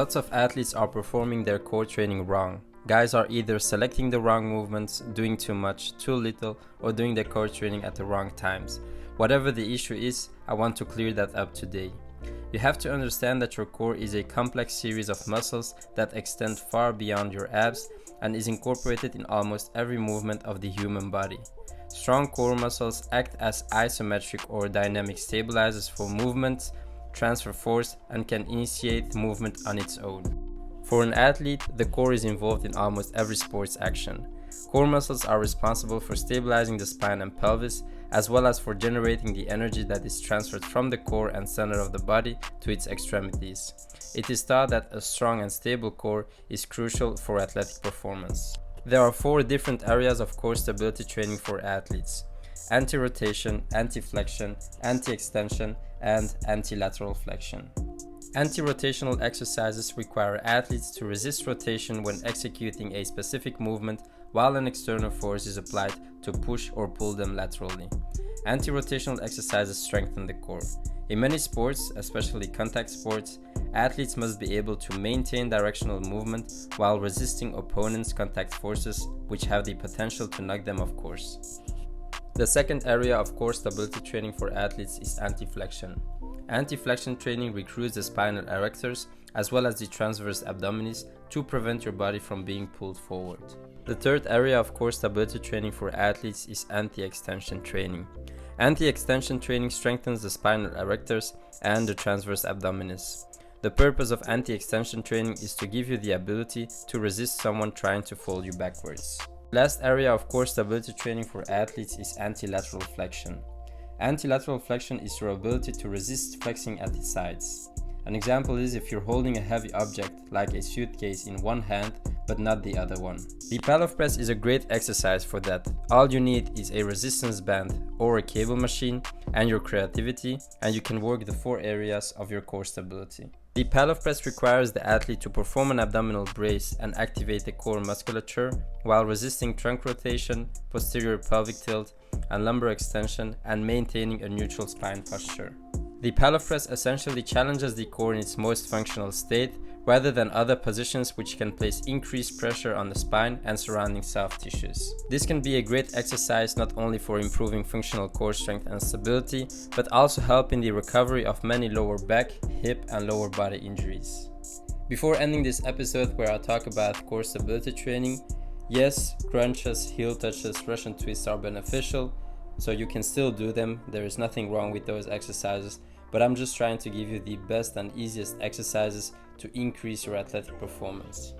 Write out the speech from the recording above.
Lots of athletes are performing their core training wrong. Guys are either selecting the wrong movements, doing too much, too little, or doing their core training at the wrong times. Whatever the issue is, I want to clear that up today. You have to understand that your core is a complex series of muscles that extend far beyond your abs and is incorporated in almost every movement of the human body. Strong core muscles act as isometric or dynamic stabilizers for movements, transfer force, and can initiate movement on its own. For an athlete, the core is involved in almost every sports action. Core muscles are responsible for stabilizing the spine and pelvis, as well as for generating the energy that is transferred from the core and center of the body to its extremities. It is thought that a strong and stable core is crucial for athletic performance. There are 4 different areas of core stability training for athletes: anti-rotation, anti-flexion, anti-extension, and anti-lateral flexion. Anti-rotational exercises require athletes to resist rotation when executing a specific movement while an external force is applied to push or pull them laterally. Anti-rotational exercises strengthen the core. In many sports, especially contact sports, athletes must be able to maintain directional movement while resisting opponents' contact forces, which have the potential to knock them off course. The second area of core stability training for athletes is anti-flexion. Anti-flexion training recruits the spinal erectors as well as the transverse abdominis to prevent your body from being pulled forward. The third area of core stability training for athletes is anti-extension training. Anti-extension training strengthens the spinal erectors and the transverse abdominis. The purpose of anti-extension training is to give you the ability to resist someone trying to fold you backwards. Last area of core stability training for athletes is anti-lateral flexion. Anti-lateral flexion is your ability to resist flexing at the sides. An example is if you're holding a heavy object like a suitcase in one hand but not the other one. The Pallof press is a great exercise for that. All you need is a resistance band or a cable machine and your creativity, and you can work the 4 areas of your core stability. The Pallof press requires the athlete to perform an abdominal brace and activate the core musculature while resisting trunk rotation, posterior pelvic tilt, and lumbar extension, and maintaining a neutral spine posture. The Pallof press essentially challenges the core in its most functional state rather than other positions which can place increased pressure on the spine and surrounding soft tissues. This can be a great exercise not only for improving functional core strength and stability, but also helping the recovery of many lower back, hip, and lower body injuries. Before ending this episode where I talk about core stability training, yes, crunches, heel touches, Russian twists are beneficial, so you can still do them. There is nothing wrong with those exercises, but I'm just trying to give you the best and easiest exercises to increase your athletic performance.